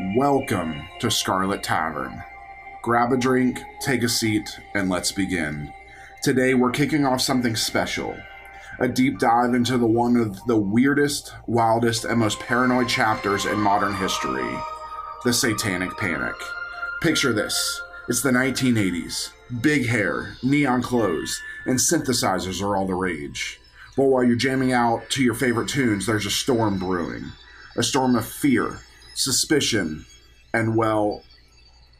Welcome to Scarlet Tavern. Grab a drink, take a seat, and let's begin. Today we're kicking off something special. A deep dive into one of the weirdest, wildest, and most paranoid chapters in modern history. The Satanic Panic. Picture this. It's the 1980s. Big hair, neon clothes, and synthesizers are all the rage. But while you're jamming out to your favorite tunes, there's a storm brewing. A storm of fear, suspicion, and, well,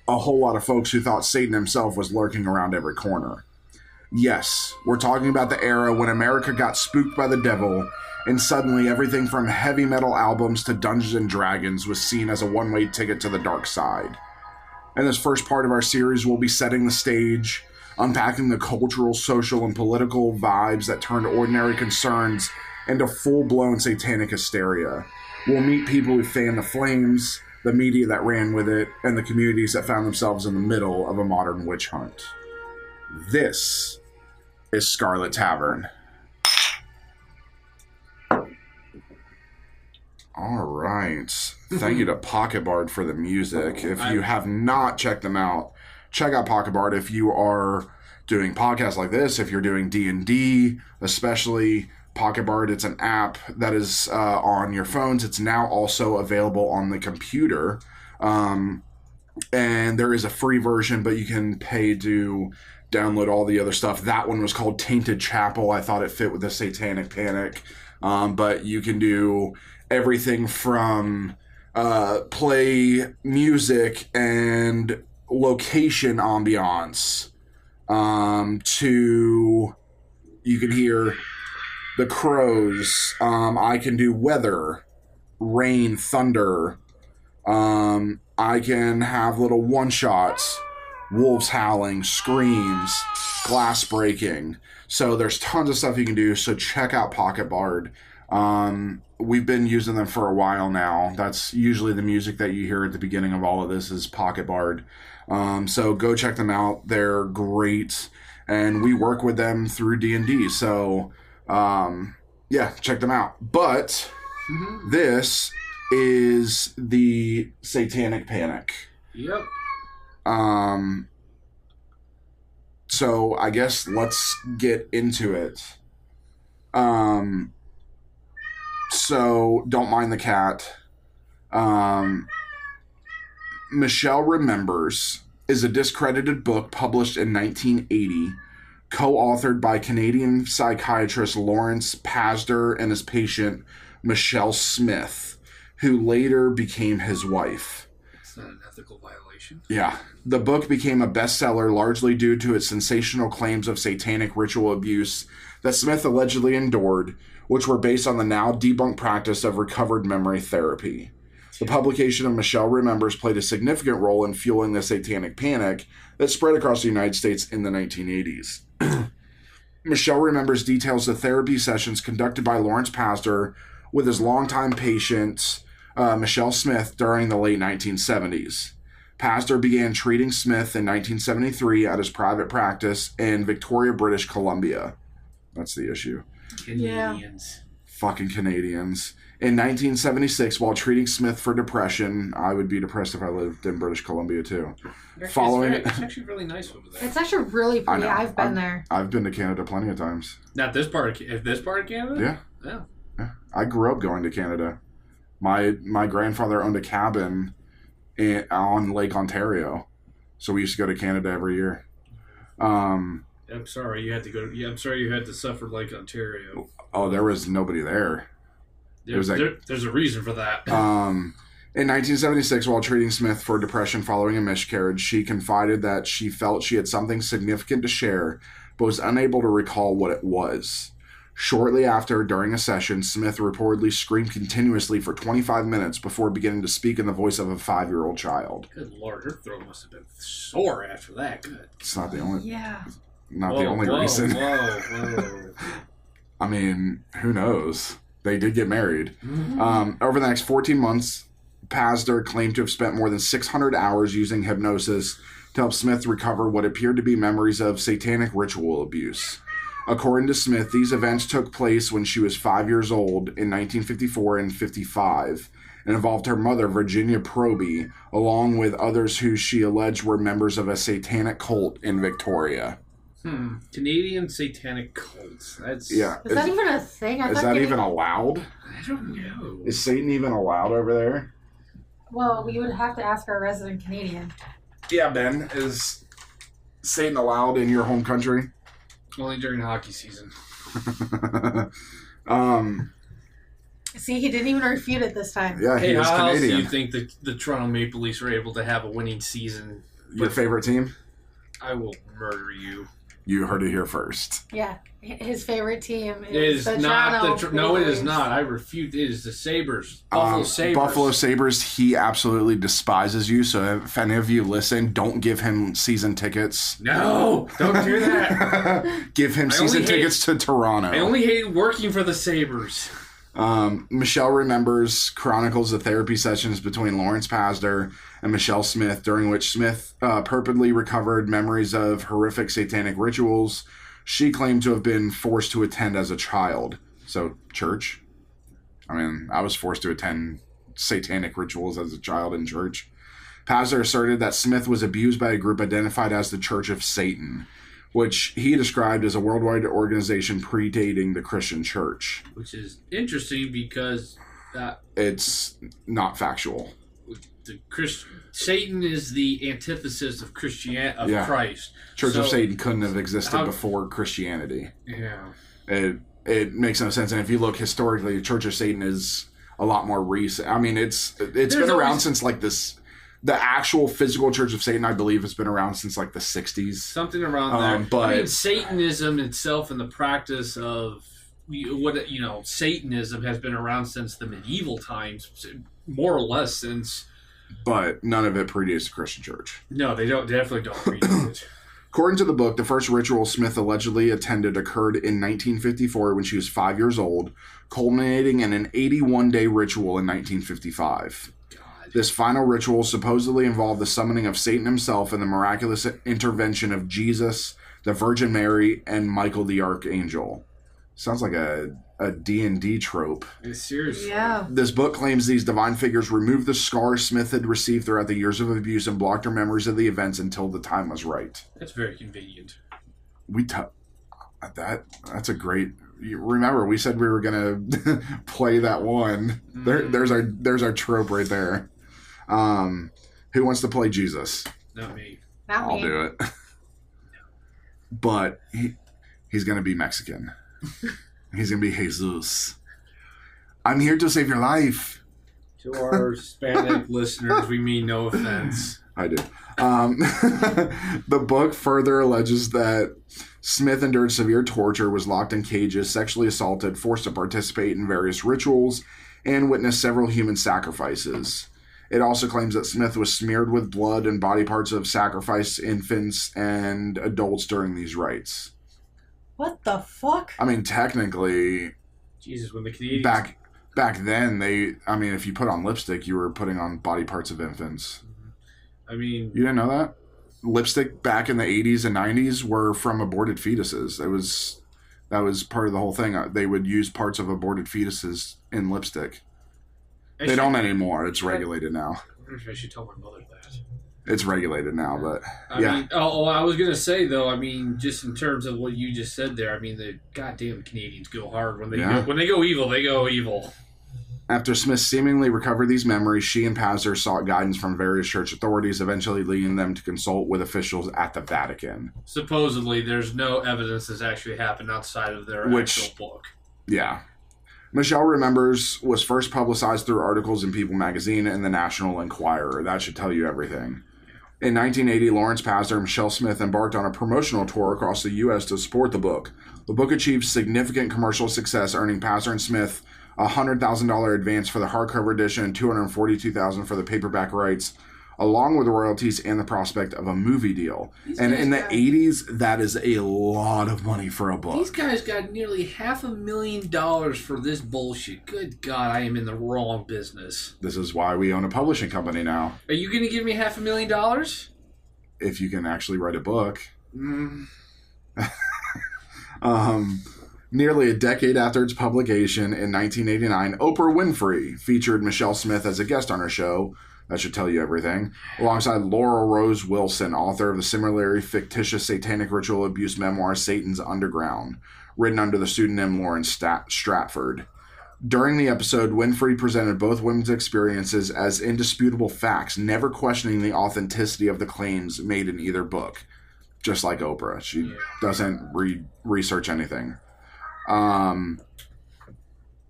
a whole lot of folks who thought Satan himself was lurking around every corner. Yes, we're talking about the era when America got spooked by the devil, and suddenly everything from heavy metal albums to Dungeons and Dragons was seen as a one-way ticket to the dark side. In this first part of our series, we'll be setting the stage, unpacking the cultural, social, and political vibes that turned ordinary concerns into full-blown satanic hysteria. We'll meet people who fanned the flames, the media that ran with it, and the communities that found themselves in the middle of a modern witch hunt. This is Scarlet Tavern. All right. Thank you to Pocket Bard for the music. If you have not checked them out, check out Pocket Bard if you are doing podcasts like this, if you're doing D&D, especially Pocket Bard. It's an app that is on your phones. It's now also available on the computer. And there is a free version, but you can pay to download all the other stuff. That one was called Tainted Chapel. I thought it fit with the Satanic Panic. But you can do everything from play music and location ambiance to you can hear the crows. I can do weather, rain, thunder. I can have little one-shots, wolves howling, screams, glass breaking. So there's tons of stuff you can do. So check out Pocket Bard. We've been using them for a while now. That's usually the music that you hear at the beginning of all of this is Pocket Bard. So go check them out. They're great. And we work with them through D&D. So, yeah, check them out. But this is the Satanic Panic. Yep. So I guess let's get into it. So don't mind the cat. Michelle Remembers is a discredited book published in 1980, co-authored by Canadian psychiatrist Lawrence Pasder and his patient Michelle Smith, who later became his wife. Is that an ethical violation? Yeah. The book became a bestseller largely due to its sensational claims of satanic ritual abuse that Smith allegedly endured, which were based on the now debunked practice of recovered memory therapy. The publication of Michelle Remembers played a significant role in fueling the Satanic Panic that spread across the United States in the 1980s. Michelle Remembers details the therapy sessions conducted by Lawrence Pasder with his longtime patient, Michelle Smith, during the late 1970s. Pasder began treating Smith in 1973 at his private practice in Victoria, British Columbia. That's the issue. Canadians. Fucking Canadians. In 1976, while treating Smith for depression, I would be depressed if I lived in British Columbia too. It's actually really nice over there. It's actually really pretty. I've been there. I've been to Canada plenty of times. Not this part of Canada? Yeah. I grew up going to Canada. My grandfather owned a cabin on Lake Ontario, so we used to go to Canada every year. I'm sorry you had to go. I'm sorry you had to suffer Lake Ontario. Oh, there was nobody there. There's a reason for that. In 1976, while treating Smith for depression following a miscarriage, she confided that she felt she had something significant to share, but was unable to recall what it was. Shortly after, during a session, Smith reportedly screamed continuously for 25 minutes before beginning to speak in the voice of a 5-year-old child. Good Lord, her throat must have been sore after that. Good. It's not the only... Yeah. Not the only reason. Whoa. I mean, who knows? They did get married. Mm-hmm. Over the next 14 months, Pasder claimed to have spent more than 600 hours using hypnosis to help Smith recover what appeared to be memories of satanic ritual abuse. According to Smith, these events took place when she was 5 years old in 1954 and 55, and involved her mother, Virginia Proby, along with others who she alleged were members of a satanic cult in Victoria. Canadian satanic cults. That's Is that even a thing? Is that even allowed? I don't know. Is Satan even allowed over there? Well, we would have to ask our resident Canadian. Yeah, Ben, is Satan allowed in your home country? Only during hockey season. See, he didn't even refute it this time. Yeah, hey, he is how else Canadian. do you think the Toronto Maple Leafs were able to have a winning season? Your favorite team? I will murder you. You heard it here first. Yeah, his favorite team It is the not Toronto no, it is Maple not. I refute. It is the Sabres. Buffalo Sabres. Buffalo Sabres, he absolutely despises you. So if any of you listen, don't give him season tickets. No, don't do that. Give him season tickets to Toronto. I only hate working for the Sabres. Michelle remembers chronicles the therapy sessions between Lawrence Pasdar and Michelle Smith, during which Smith purportedly recovered memories of horrific satanic rituals she claimed to have been forced to attend as a child. So, church? I mean, I was forced to attend satanic rituals as a child in church. Pasdar asserted that Smith was abused by a group identified as the Church of Satan, which he described as a worldwide organization predating the Christian church. Which is interesting because it's not factual. Satan is the antithesis of Christianity, of Christ. Church of Satan couldn't have existed before Christianity. Yeah. It makes no sense. And if you look historically, the Church of Satan is a lot more recent. I mean, it's been around since like this. The actual physical Church of Satan, I believe, has been around since like the 60s. Something around there. But I mean, Satanism itself and the practice of Satanism has been around since the medieval times, more or less since. But none of it predates the Christian church. No, they definitely don't predate it. According to the book, the first ritual Smith allegedly attended occurred in 1954 when she was 5 years old, culminating in an 81-day ritual in 1955. This final ritual supposedly involved the summoning of Satan himself and the miraculous intervention of Jesus, the Virgin Mary, and Michael the Archangel. Sounds like a D&D trope. Seriously. Yeah. This book claims these divine figures removed the scars Smith had received throughout the years of abuse and blocked her memories of the events until the time was right. That's very convenient. That's a great... Remember, we said we were going to play that one. There's our trope right there. Who wants to play Jesus? Not me. I'll do it. But he's going to be Mexican. He's going to be Jesus. I'm here to save your life. To our Hispanic listeners, we mean no offense. I do. The book further alleges that Smith endured severe torture, was locked in cages, sexually assaulted, forced to participate in various rituals, and witnessed several human sacrifices. It also claims that Smith was smeared with blood and body parts of sacrificed infants and adults during these rites. What the fuck? I mean, technically... Jesus, when the Canadians... Back then, if you put on lipstick, you were putting on body parts of infants. I mean... You didn't know that? Lipstick back in the 80s and 90s were from aborted fetuses. That was part of the whole thing. They would use parts of aborted fetuses in lipstick. They don't anymore. It's regulated now. I wonder if I should tell my mother that. It's regulated now, but I mean, I was going to say, though, I mean, just in terms of what you just said there, I mean, the goddamn Canadians go hard. When they go evil, they go evil. After Smith seemingly recovered these memories, she and Pasdar sought guidance from various church authorities, eventually leading them to consult with officials at the Vatican. Supposedly, there's no evidence this actually happened outside of their actual book. Yeah. Michelle Remembers was first publicized through articles in People magazine and the National Enquirer. That should tell you everything. In 1980, Lawrence Pasdar and Michelle Smith embarked on a promotional tour across the U.S. to support the book. The book achieved significant commercial success, earning Pasdar and Smith a $100,000 advance for the hardcover edition and $242,000 for the paperback rights, along with royalties and the prospect of a movie deal. And in the 80s, that is a lot of money for a book. These guys got nearly $500,000 for this bullshit. Good God, I am in the wrong business. This is why we own a publishing company now. Are you going to give me $500,000? If you can actually write a book. Nearly a decade after its publication in 1989, Oprah Winfrey featured Michelle Smith as a guest on her show. That should tell you everything. Alongside Laura Rose Wilson, author of the similarly fictitious satanic ritual abuse memoir Satan's Underground, written under the pseudonym Lauren Stratford. During the episode, Winfrey presented both women's experiences as indisputable facts, never questioning the authenticity of the claims made in either book. Just like Oprah. She doesn't research anything.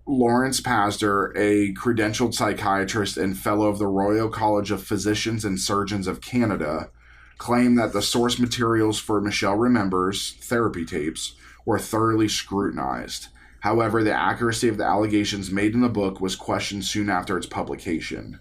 Lawrence Pastor, a credentialed psychiatrist and fellow of the Royal College of Physicians and Surgeons of Canada, claimed that the source materials for Michelle Remembers therapy tapes were thoroughly scrutinized. However, the accuracy of the allegations made in the book was questioned soon after its publication.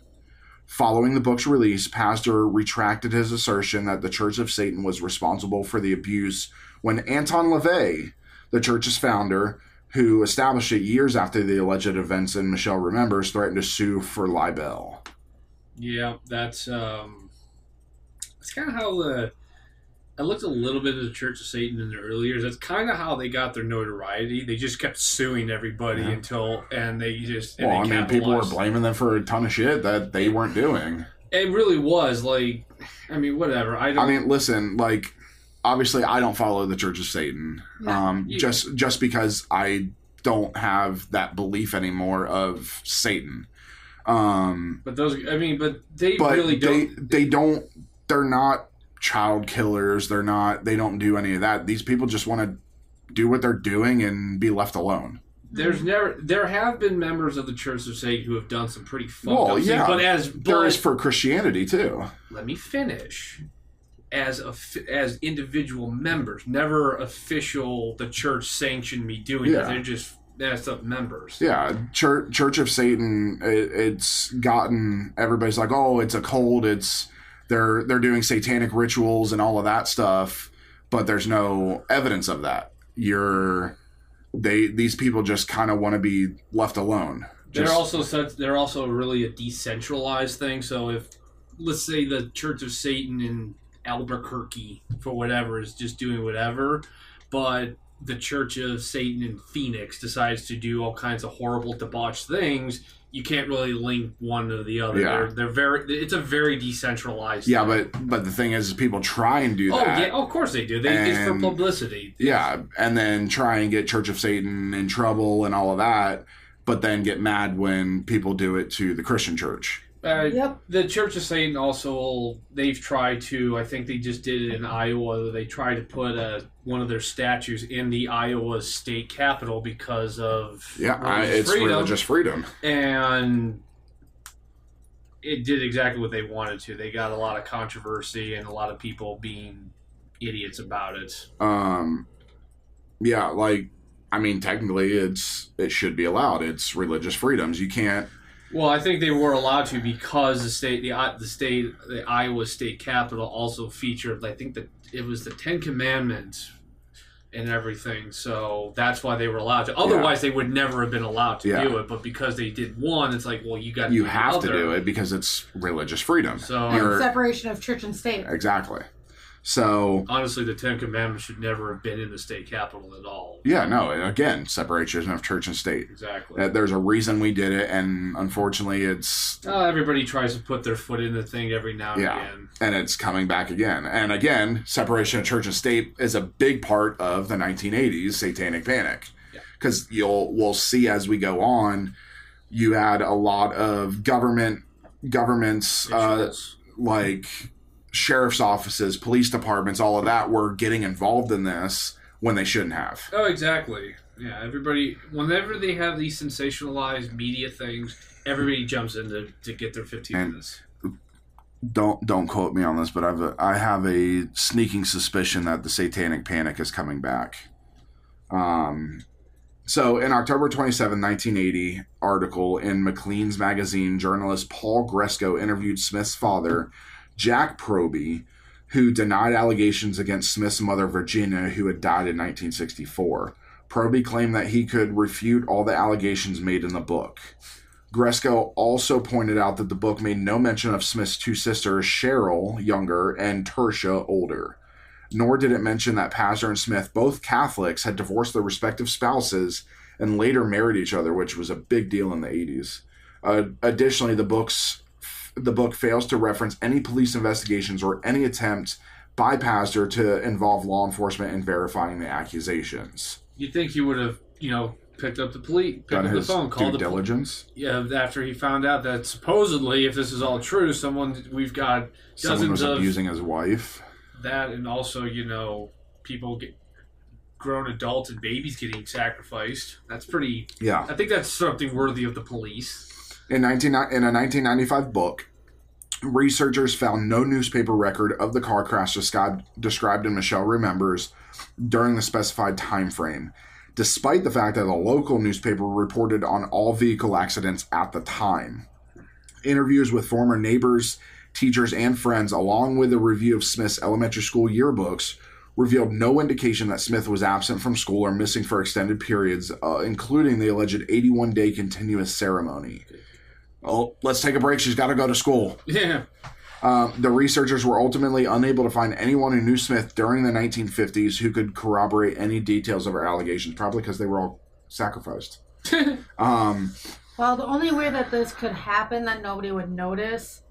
Following the book's release, Pastor retracted his assertion that the Church of Satan was responsible for the abuse when Anton LaVey, the church's founder, who established it years after the alleged events in Michelle Remembers, threatened to sue for libel. Yeah, that's kind of how I looked a little bit at the Church of Satan in the early years. That's kind of how they got their notoriety. They just kept suing everybody people were blaming them for a ton of shit that they weren't doing. It really was whatever. Listen, obviously I don't follow the Church of Satan. Yeah. Just because I don't have that belief anymore of Satan. But they really don't. They're not child killers. They don't do any of that. These people just want to do what they're doing and be left alone. There have been members of the Church of Satan who have done some pretty fucked up things. There is for Christianity too. Let me finish. As individual members, never official. The church sanctioned me doing it. They're just messed up members. Yeah, Church of Satan. It's gotten everybody's like, oh, it's a cult. They're doing satanic rituals and all of that stuff, but there's no evidence of that. These people just kind of want to be left alone. They're also really a decentralized thing. So if, let's say, the Church of Satan in Albuquerque for whatever is just doing whatever, but the Church of Satan in Phoenix decides to do all kinds of horrible, debauched things, you can't really link one to the other. Yeah. It's a very decentralized thing. but the thing is people try and do that. Oh, yeah, of course they do. It's for publicity. Yeah, and then try and get Church of Satan in trouble and all of that, but then get mad when people do it to the Christian church. The Church of Satan also, they've tried to, I think they just did it in Iowa, they tried to put one of their statues in the Iowa state capitol because of religious freedom. And it did exactly what they wanted to. They got a lot of controversy and a lot of people being idiots about it. Technically it should be allowed. It's religious freedoms. You can't. Well, I think they were allowed to because the Iowa state capitol also featured, I think that it was the Ten Commandments and everything. So that's why they were allowed to. Otherwise, they would never have been allowed to do it. But because they did one, it's like, well, you have to do it because it's religious freedom. So separation of church and state. Exactly. So honestly, the Ten Commandments should never have been in the state capitol at all. Yeah, no. Again, separation of church and state. Exactly. There's a reason we did it, and unfortunately, it's everybody tries to put their foot in the thing every now and again, and it's coming back again. And again, separation of church and state is a big part of the 1980s Satanic Panic, because we'll see as we go on. You had a lot of governments like sheriff's offices, police departments, all of that were getting involved in this when they shouldn't have. Oh, exactly. Yeah, everybody, whenever they have these sensationalized media things, everybody jumps in to get their 15 minutes. Don't quote me on this, but I have a sneaking suspicion that the Satanic Panic is coming back. So in October 27, 1980 article in Maclean's magazine, journalist Paul Gresco interviewed Smith's father, Jack Proby, who denied allegations against Smith's mother, Virginia, who had died in 1964. Proby claimed that he could refute all the allegations made in the book. Gresco also pointed out that the book made no mention of Smith's two sisters, Cheryl, younger, and Tertia, older. nor did it mention that Pastor and Smith, both Catholics, had divorced their respective spouses and later married each other, which was a big deal in the 80s. Additionally, the book fails to reference any police investigations or any attempt by Pastor to involve law enforcement in verifying the accusations. You'd think he would have, picked up the the phone, called due diligence. Yeah, after he found out that supposedly, if this is all true, we've got Someone was dozens of abusing his wife. that, and also people get grown adults and babies getting sacrificed. That's pretty. Yeah, I think that's something worthy of the police. In a 1995 book, researchers found no newspaper record of the car crash described in Michelle Remembers during the specified time frame, despite the fact that a local newspaper reported on all vehicle accidents at the time. Interviews with former neighbors, teachers, and friends, along with a review of Smith's elementary school yearbooks, revealed no indication that Smith was absent from school or missing for extended periods, including the alleged 81-day continuous ceremony. Oh, let's take a break. She's got to go to school. Yeah. The researchers were ultimately unable to find anyone who knew Smith during the 1950s who could corroborate any details of her allegations, probably because they were all sacrificed. Well, the only way that this could happen that nobody would notice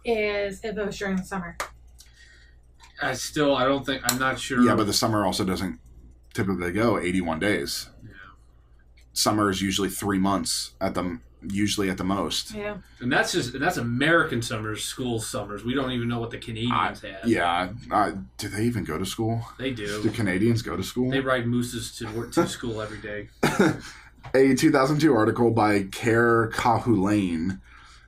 is if it was during the summer. I'm not sure. Yeah, but the summer also doesn't typically go 81 days. Yeah. Summer is usually 3 months at the most. Yeah. And that's American school summers. We don't even know what the Canadians had. Yeah. Do they even go to school? They do. Do Canadians go to school? They ride mooses to school every day. A 2002 article by Kayde Kahulain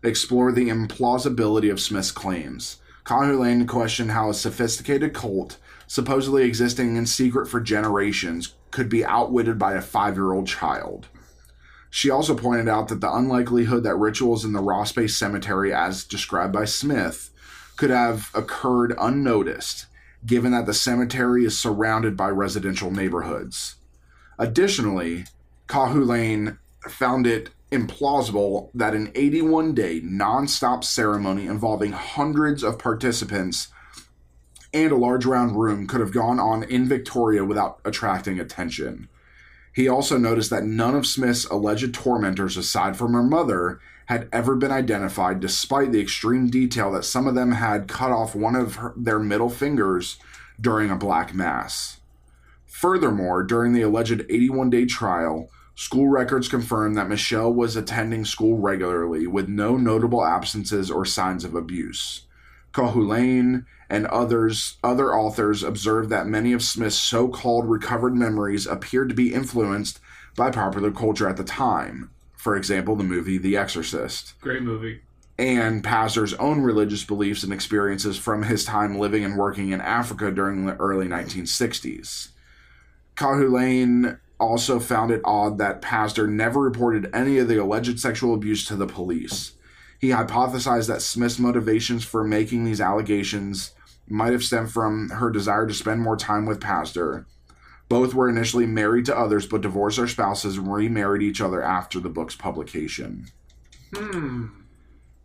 explored the implausibility of Smith's claims. Kahulain questioned how a sophisticated cult, supposedly existing in secret for generations, could be outwitted by a 5-year-old child. She also pointed out that the unlikelihood that rituals in the Ross Bay Cemetery, as described by Smith, could have occurred unnoticed, given that the cemetery is surrounded by residential neighborhoods. Additionally, Kahulain found it implausible that an 81-day non-stop ceremony involving hundreds of participants and a large round room could have gone on in Victoria without attracting attention. He also noticed that none of Smith's alleged tormentors, aside from her mother, had ever been identified, despite the extreme detail that some of them had cut off one of their middle fingers during a black mass. Furthermore, during the alleged 81-day trial, school records confirmed that Michelle was attending school regularly, with no notable absences or signs of abuse. Kahulain and other authors observed that many of Smith's so-called recovered memories appeared to be influenced by popular culture at the time. For example, the movie The Exorcist. Great movie. And Pastor's own religious beliefs and experiences from his time living and working in Africa during the early 1960s. Kahulain also found it odd that Pastor never reported any of the alleged sexual abuse to the police. He hypothesized that Smith's motivations for making these allegations might have stemmed from her desire to spend more time with Pastor. Both were initially married to others, but divorced their spouses and remarried each other after the book's publication.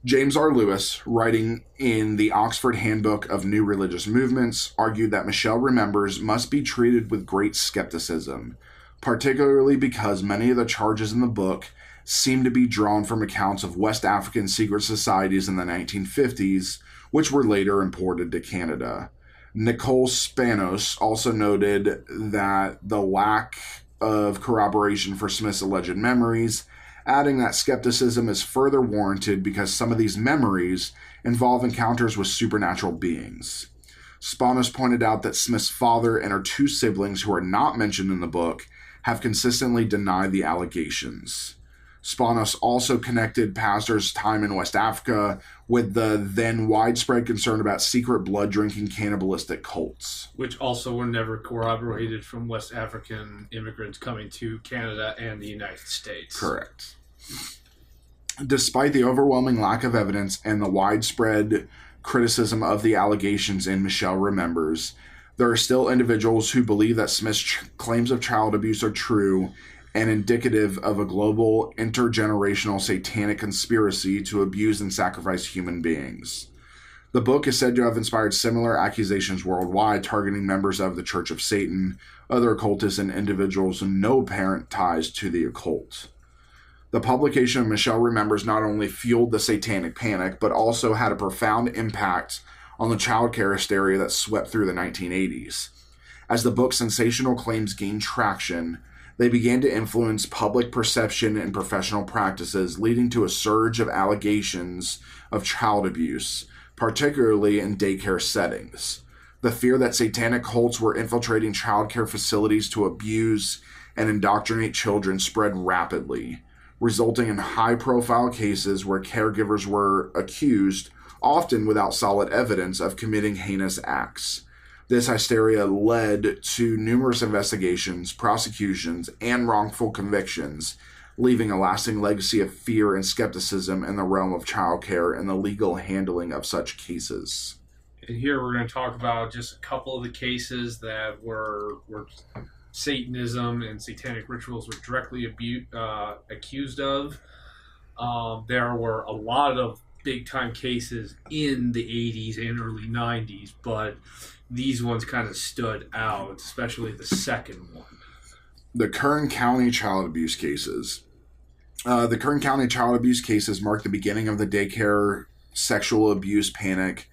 James R. Lewis, writing in the Oxford Handbook of New Religious Movements, argued that Michelle Remembers must be treated with great skepticism, particularly because many of the charges in the book seem to be drawn from accounts of West African secret societies in the 1950s, which were later imported to Canada. Nicole Spanos also noted that the lack of corroboration for Smith's alleged memories, adding that skepticism is further warranted because some of these memories involve encounters with supernatural beings. Spanos pointed out that Smith's father and her 2 siblings, who are not mentioned in the book, have consistently denied the allegations. Spanos also connected Pastor's time in West Africa with the then widespread concern about secret blood-drinking cannibalistic cults. Which also were never corroborated from West African immigrants coming to Canada and the United States. Correct. Despite the overwhelming lack of evidence and the widespread criticism of the allegations in Michelle Remembers, there are still individuals who believe that Smith's claims of child abuse are true and indicative of a global intergenerational satanic conspiracy to abuse and sacrifice human beings. The book is said to have inspired similar accusations worldwide, targeting members of the Church of Satan, other occultists, and individuals with no apparent ties to the occult. The publication of Michelle Remembers not only fueled the Satanic Panic, but also had a profound impact on the childcare hysteria that swept through the 1980s. As the book's sensational claims gained traction, they began to influence public perception and professional practices, leading to a surge of allegations of child abuse, particularly in daycare settings. The fear that satanic cults were infiltrating childcare facilities to abuse and indoctrinate children spread rapidly, resulting in high-profile cases where caregivers were accused, often without solid evidence, of committing heinous acts. This hysteria led to numerous investigations, prosecutions, and wrongful convictions, leaving a lasting legacy of fear and skepticism in the realm of childcare and the legal handling of such cases. And here we're going to talk about just a couple of the cases that were Satanism and satanic rituals were directly accused of. There were a lot of big-time cases in the 80s and early 90s, but these ones kind of stood out, especially the second one. The Kern County child abuse cases. The Kern County child abuse cases marked the beginning of the daycare sexual abuse panic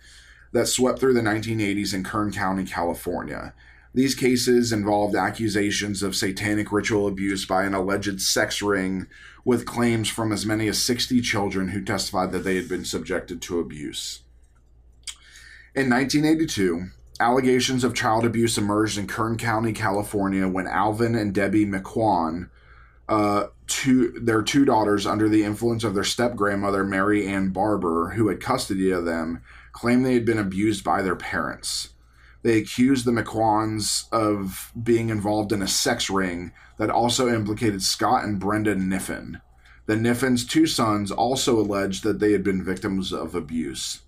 that swept through the 1980s in Kern County, California. These cases involved accusations of satanic ritual abuse by an alleged sex ring, with claims from as many as 60 children who testified that they had been subjected to abuse. In 1982, allegations of child abuse emerged in Kern County, California, when Alvin and Debbie McQuan, their two daughters, under the influence of their step-grandmother, Mary Ann Barber, who had custody of them, claimed they had been abused by their parents. They accused the McQuans of being involved in a sex ring that also implicated Scott and Brenda Niffen. The Niffens' two sons also alleged that they had been victims of abuse.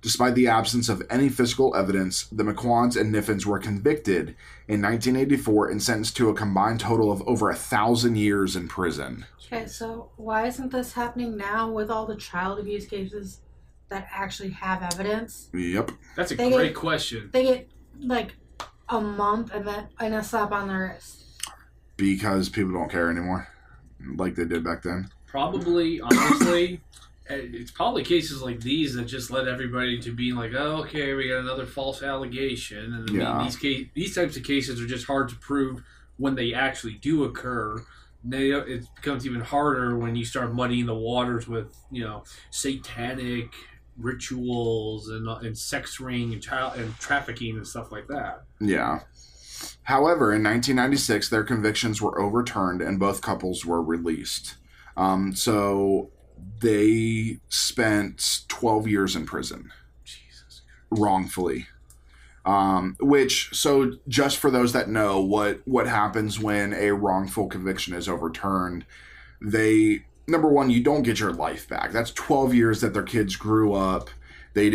Despite the absence of any physical evidence, the McQuans and Niffens were convicted in 1984 and sentenced to a combined total of over 1,000 years in prison. Okay, so why isn't this happening now with all the child abuse cases that actually have evidence? Yep. That's a great question. They get like a month and a slap on the wrist. Because people don't care anymore, like they did back then. Probably, honestly, it's probably cases like these that just led everybody to be like, oh, okay, we got another false allegation. And Yeah. these types of cases are just hard to prove when they actually do occur. It becomes even harder when you start muddying the waters with, satanic rituals and sex ring and child and trafficking and stuff like that. Yeah. However, in 1996, their convictions were overturned and both couples were released. So they spent 12 years in prison. Jesus Christ. Wrongfully. So just for those that know what happens when a wrongful conviction is overturned, number one, you don't get your life back. That's 12 years that their kids grew up. They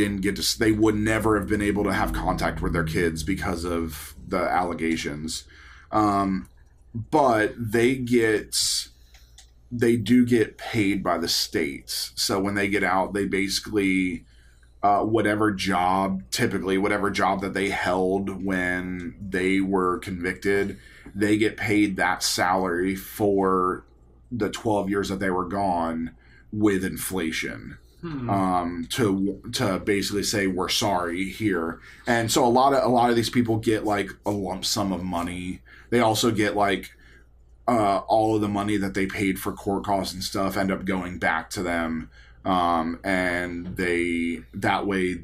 would never have been able to have contact with their kids because of the allegations. But they do get paid by the states. So when they get out, they basically, whatever job that they held when they were convicted, they get paid that salary for the 12 years that they were gone with inflation. To basically say we're sorry here. And so a lot of these people get like a lump sum of money. They also get like all of the money that they paid for court costs and stuff end up going back to them. And that way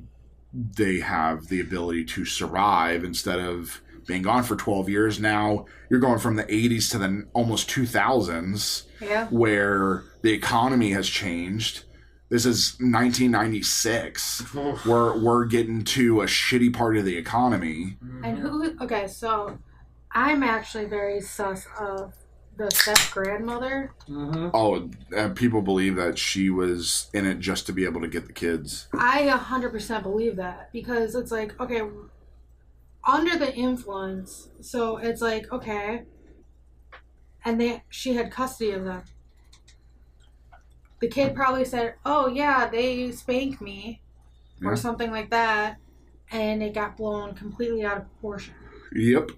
they have the ability to survive instead of being gone for 12 years. Now you're going from the 80s to the almost 2000s, where the economy has changed. This is 1996. We're getting to a shitty part of the economy. And so I'm actually very sus of the step-grandmother. Mm-hmm. Oh, people believe that she was in it just to be able to get the kids. I 100% believe that, because it's like, okay, under the influence, so it's like, okay, and she had custody of them. The kid probably said, oh yeah, they spanked me, or something like that, and it got blown completely out of proportion. Yep.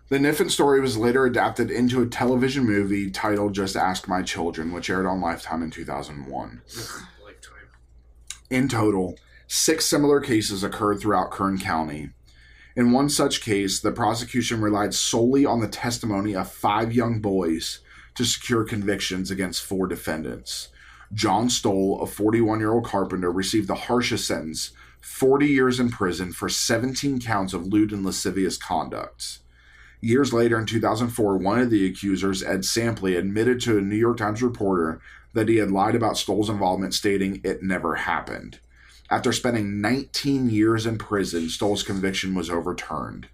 The Niffen story was later adapted into a television movie titled Just Ask My Children, which aired on Lifetime in 2001. Lifetime. In total, 6 similar cases occurred throughout Kern County. In one such case, the prosecution relied solely on the testimony of 5 young boys to secure convictions against 4 defendants. John Stoll, a 41-year-old carpenter, received the harshest sentence, 40 years in prison for 17 counts of lewd and lascivious conduct. Years later, in 2004, one of the accusers, Ed Sampley, admitted to a New York Times reporter that he had lied about Stoll's involvement, stating it never happened. After spending 19 years in prison, Stoll's conviction was overturned.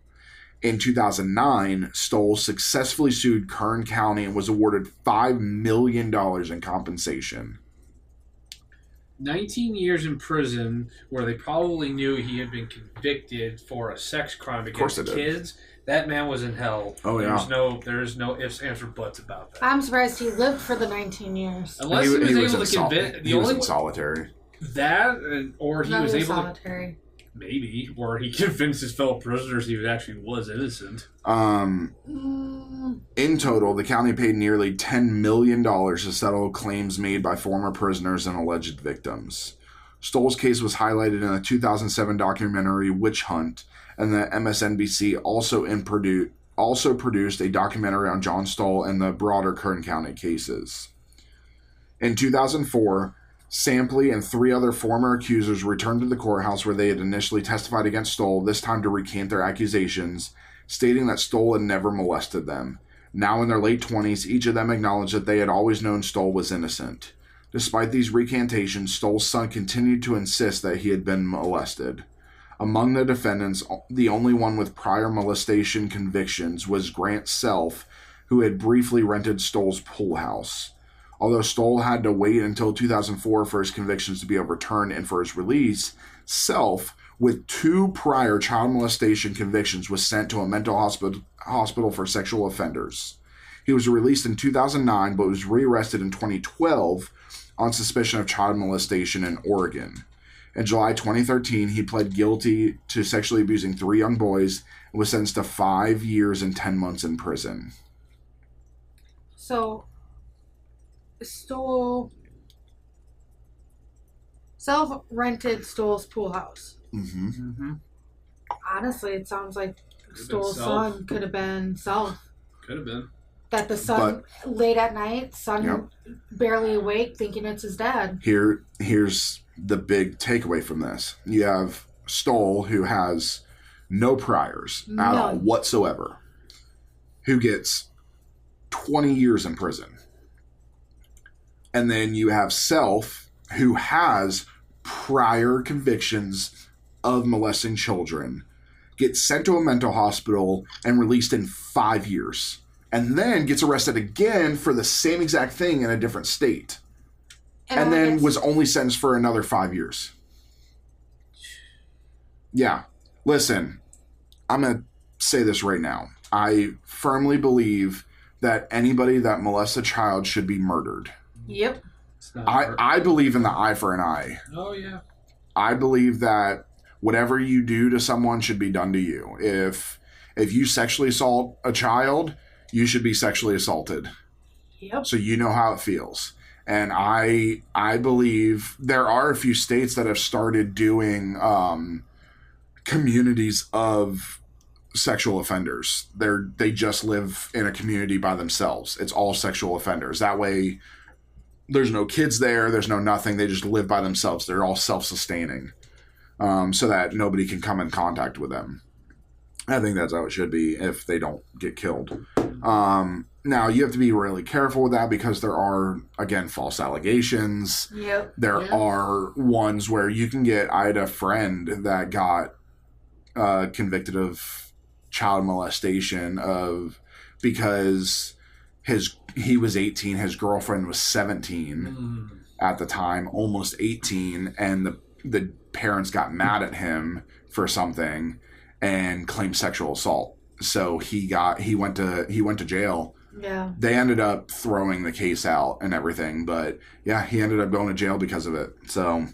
In 2009, Stoll successfully sued Kern County and was awarded $5 million in compensation. 19 years in prison, where they probably knew he had been convicted for a sex crime against kids. That man was in hell. Oh, yeah. There's no ifs, ands, or buts about that. I'm surprised he lived for the 19 years. Unless he was able to convince... He was in solitary. That, or he was able solitary. Maybe, or he convinced his fellow prisoners he actually was innocent. In total, the county paid nearly $10 million to settle claims made by former prisoners and alleged victims. Stoll's case was highlighted in a 2007 documentary, Witch Hunt, and the MSNBC also produced a documentary on John Stoll and the broader Kern County cases. In 2004, Sampley and 3 other former accusers returned to the courthouse where they had initially testified against Stoll, this time to recant their accusations, stating that Stoll had never molested them. Now in their late 20s, each of them acknowledged that they had always known Stoll was innocent. Despite these recantations, Stoll's son continued to insist that he had been molested. Among the defendants, the only one with prior molestation convictions was Grant Self, who had briefly rented Stoll's pool house. Although Stoll had to wait until 2004 for his convictions to be overturned and for his release, Self, with 2 prior child molestation convictions, was sent to a mental hospital for sexual offenders. He was released in 2009, but was rearrested in 2012 on suspicion of child molestation in Oregon. In July 2013, he pled guilty to sexually abusing 3 young boys and was sentenced to 5 years and 10 months in prison. So, Stoll self-rented Stoll's pool house. Mm-hmm. Mm-hmm. Honestly, it sounds like Stoll's son could have been Self. Could have been. That the son, late at night, barely awake, thinking it's his dad. Here's the big takeaway from this. You have Stoll, who has no priors at all whatsoever, who gets 20 years in prison. And then you have Self, who has prior convictions of molesting children, gets sent to a mental hospital and released in 5 years. And then gets arrested again for the same exact thing in a different state. And then was only sentenced for another 5 years. Yeah. Listen, I'm going to say this right now. I firmly believe that anybody that molests a child should be murdered. Yep. I believe in the eye for an eye. Oh, yeah. I believe that whatever you do to someone should be done to you. If you sexually assault a child, you should be sexually assaulted. Yep. So you know how it feels. And I believe there are a few states that have started doing communities of sexual offenders. They just live in a community by themselves. It's all sexual offenders. That way, there's no kids there. There's no nothing. They just live by themselves. They're all self-sustaining, so that nobody can come in contact with them. I think that's how it should be if they don't get killed. Now, you have to be really careful with that because there are, again, false allegations. Yep. There are ones where you can get... I had a friend that got convicted of child molestation because he was 18, his girlfriend was 17 at the time, almost 18, and the parents got mad at him for something and claimed sexual assault. So he went to jail. Yeah. They ended up throwing the case out and everything, but yeah, he ended up going to jail because of it. So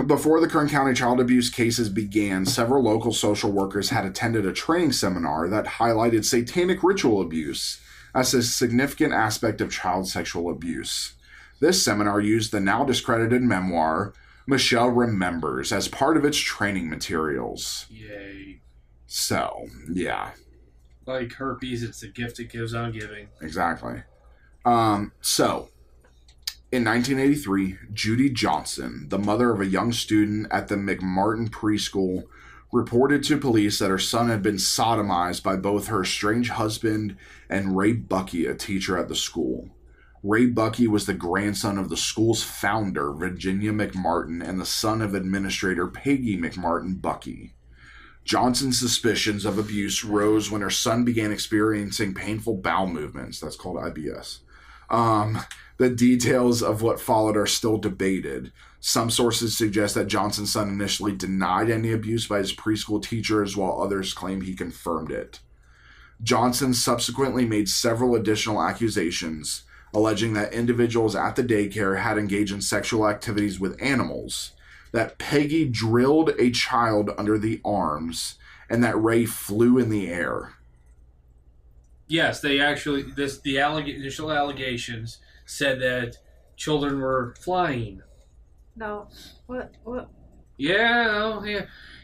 Before the Kern County child abuse cases began, several local social workers had attended a training seminar that highlighted satanic ritual abuse as a significant aspect of child sexual abuse. This seminar used the now discredited memoir, Michelle Remembers, as part of its training materials. Yay. So, yeah. Like herpes, it's the gift it gives on giving. Exactly. In 1983, Judy Johnson, the mother of a young student at the McMartin preschool, reported to police that her son had been sodomized by both her estranged husband and Ray Bucky, a teacher at the school. Ray Bucky was the grandson of the school's founder, Virginia McMartin, and the son of administrator Peggy McMartin Bucky. Johnson's suspicions of abuse rose when her son began experiencing painful bowel movements. That's called IBS. The details of what followed are still debated. Some sources suggest that Johnson's son initially denied any abuse by his preschool teachers, while others claim he confirmed it. Johnson subsequently made several additional accusations, alleging that individuals at the daycare had engaged in sexual activities with animals, that Peggy drilled a child under the arms, and that Ray flew in the air. Yes, they actually, initial allegations said that children were flying. No. What? Yeah.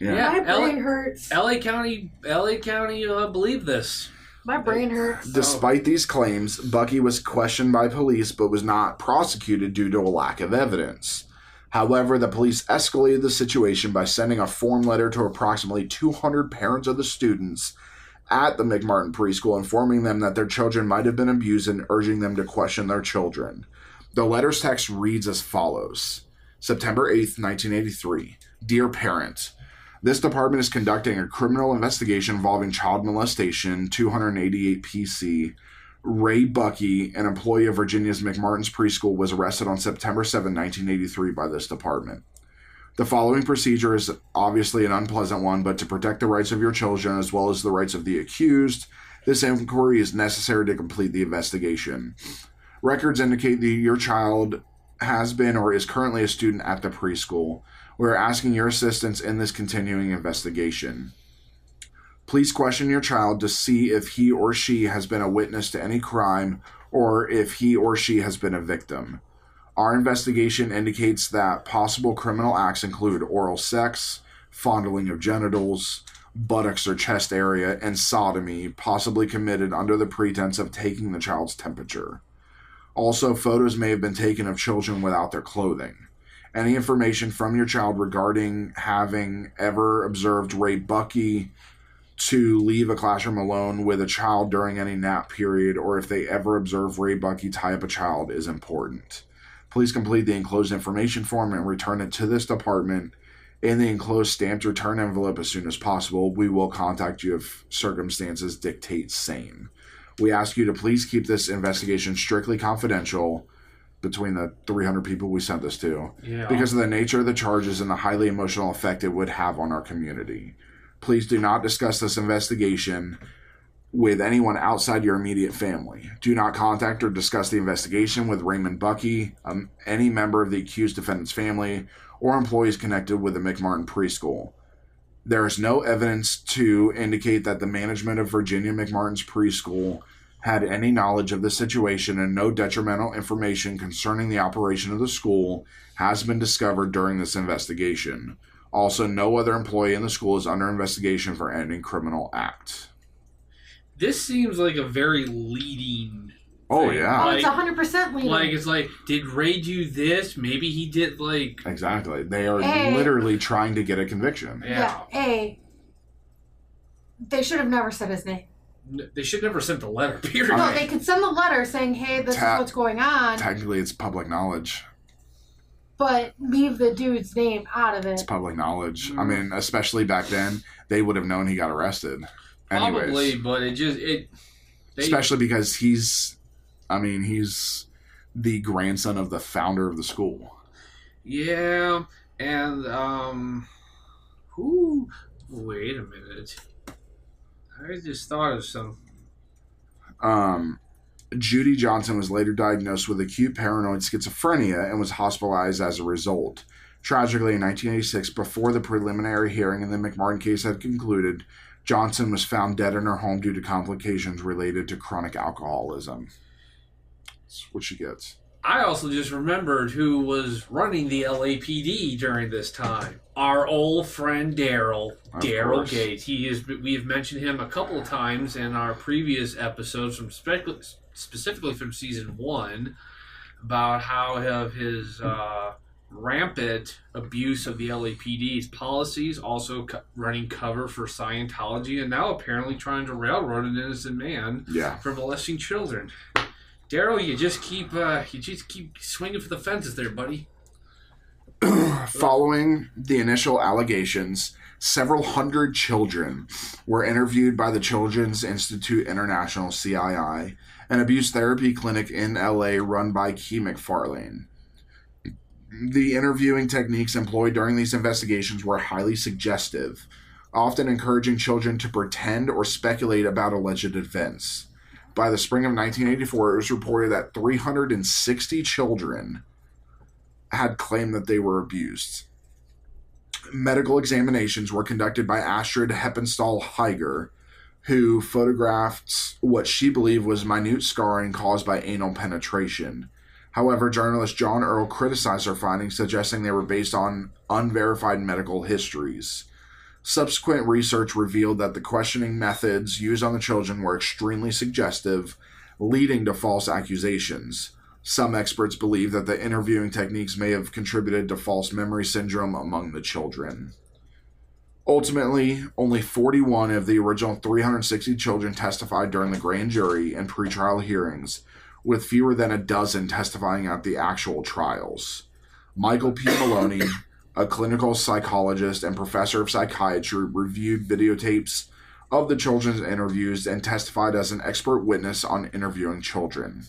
My brain hurts. LA County believed this. My brain hurts. Despite these claims, Bucky was questioned by police but was not prosecuted due to a lack of evidence. However, the police escalated the situation by sending a form letter to approximately 200 parents of the students at the McMartin preschool, informing them that their children might have been abused and urging them to question their children. The letter's text reads as follows. September 8th, 1983. Dear parent, this department is conducting a criminal investigation involving child molestation, 288 PC. Ray Bucky, an employee of Virginia's McMartin's preschool, was arrested on September 7, 1983 by this department. The following procedure is obviously an unpleasant one, but to protect the rights of your children as well as the rights of the accused, this inquiry is necessary to complete the investigation. Records indicate that your child has been or is currently a student at the preschool. We are asking your assistance in this continuing investigation. Please question your child to see if he or she has been a witness to any crime or if he or she has been a victim. Our investigation indicates that possible criminal acts include oral sex, fondling of genitals, buttocks or chest area, and sodomy, possibly committed under the pretense of taking the child's temperature. Also, photos may have been taken of children without their clothing. Any information from your child regarding having ever observed Ray Bucky to leave a classroom alone with a child during any nap period, or if they ever observe Ray Bucky tie up a child, is important. Please complete the enclosed information form and return it to this department in the enclosed stamped return envelope as soon as possible. We will contact you if circumstances dictate same. We ask you to please keep this investigation strictly confidential between the 300 people we sent this to, because of the nature of the charges and the highly emotional effect it would have on our community. Please do not discuss this investigation with anyone outside your immediate family. Do not contact or discuss the investigation with Raymond Bucky, any member of the accused defendant's family, or employees connected with the McMartin preschool. There is no evidence to indicate that the management of Virginia McMartin's preschool had any knowledge of the situation, and no detrimental information concerning the operation of the school has been discovered during this investigation. Also, no other employee in the school is under investigation for any criminal act. This seems like a very leading Oh, thing. yeah. Oh, it's 100% leading. Like, it's like, did Ray do this? Maybe he did, like... Exactly. They are literally trying to get a conviction. Yeah. They should have never said his name. They should never sent the letter, period. No, they could send the letter saying, hey, this is what's going on. Technically, it's public knowledge. But leave the dude's name out of it. It's public knowledge. I mean, especially back then, they would have known he got arrested. Anyways. Probably, but especially because he's the grandson of the founder of the school. Yeah, and, wait a minute. I just thought of some. Judy Johnson was later diagnosed with acute paranoid schizophrenia and was hospitalized as a result. Tragically, in 1986, before the preliminary hearing in the McMartin case had concluded, Johnson was found dead in her home due to complications related to chronic alcoholism. That's what she gets. I also just remembered who was running the LAPD during this time. Our old friend Daryl Gates. We have mentioned him a couple of times in our previous episodes, specifically from season 1, about how of his rampant abuse of the LAPD's policies, also running cover for Scientology, and now apparently trying to railroad an innocent man for molesting children. Daryl, you just keep swinging for the fences there, buddy. Following the initial allegations, several hundred children were interviewed by the Children's Institute International (CII), an abuse therapy clinic in LA run by Key McFarlane. The interviewing techniques employed during these investigations were highly suggestive, often encouraging children to pretend or speculate about alleged events. By the spring of 1984, it was reported that 360 children had claimed that they were abused. Medical examinations were conducted by Astrid Heppenstall-Heiger, who photographed what she believed was minute scarring caused by anal penetration. However, journalist John Earl criticized her findings, suggesting they were based on unverified medical histories. Subsequent research revealed that the questioning methods used on the children were extremely suggestive, leading to false accusations. Some experts believe that the interviewing techniques may have contributed to false memory syndrome among the children. Ultimately, only 41 of the original 360 children testified during the grand jury and pretrial hearings, with fewer than a dozen testifying at the actual trials. Michael P. Maloney, a clinical psychologist and professor of psychiatry, reviewed videotapes of the children's interviews and testified as an expert witness on interviewing children.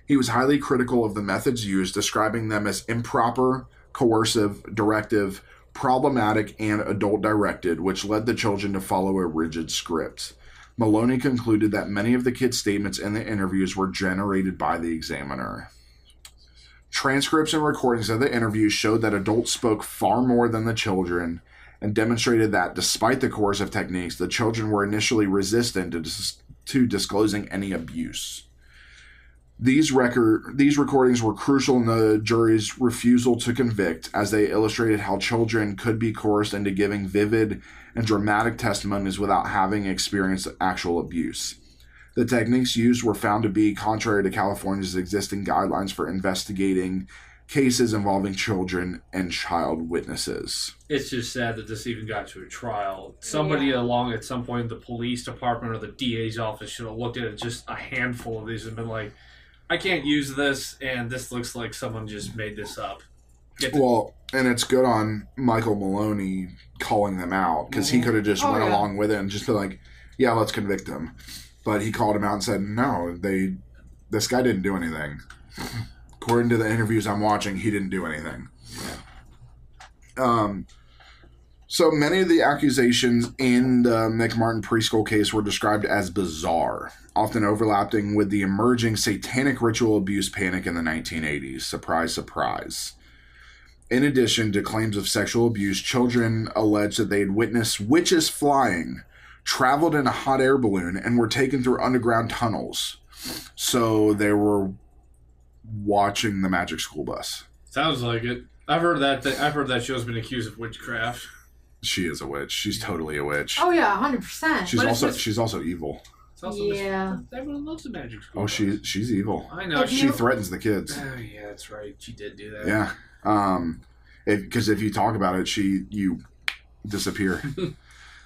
He was highly critical of the methods used, describing them as improper, coercive, directive, problematic, and adult-directed, which led the children to follow a rigid script. Maloney concluded that many of the kids' statements in the interviews were generated by the examiner. Transcripts and recordings of the interviews showed that adults spoke far more than the children and demonstrated that, despite the coercive techniques, the children were initially resistant to disclosing any abuse. These recordings were crucial in the jury's refusal to convict, as they illustrated how children could be coerced into giving vivid and dramatic testimonies without having experienced actual abuse. The techniques used were found to be contrary to California's existing guidelines for investigating cases involving children and child witnesses. It's just sad that this even got to a trial. Somebody along at some point in the police department or the DA's office should have looked at it, just a handful of these, and been like, I can't use this, and this looks like someone just made this up. Well, and it's good on Michael Maloney calling them out, because he could have just went along with it and just been like, yeah, let's convict him. But he called him out and said, no, this guy didn't do anything. According to the interviews I'm watching, he didn't do anything. So many of the accusations in the McMartin preschool case were described as bizarre, often overlapping with the emerging satanic ritual abuse panic in the 1980s. Surprise, surprise. In addition to claims of sexual abuse, children alleged that they had witnessed witches flying, traveled in a hot air balloon, and were taken through underground tunnels. So they were watching the Magic School Bus. Sounds like it. I've heard that show's been accused of witchcraft. She is a witch. She's totally a witch. Oh yeah, 100%. She's also evil. Everyone loves the Magic School. Oh, she's evil. I know. She threatens the kids. Oh yeah, that's right. She did do that. Yeah. Because if you talk about it, you disappear.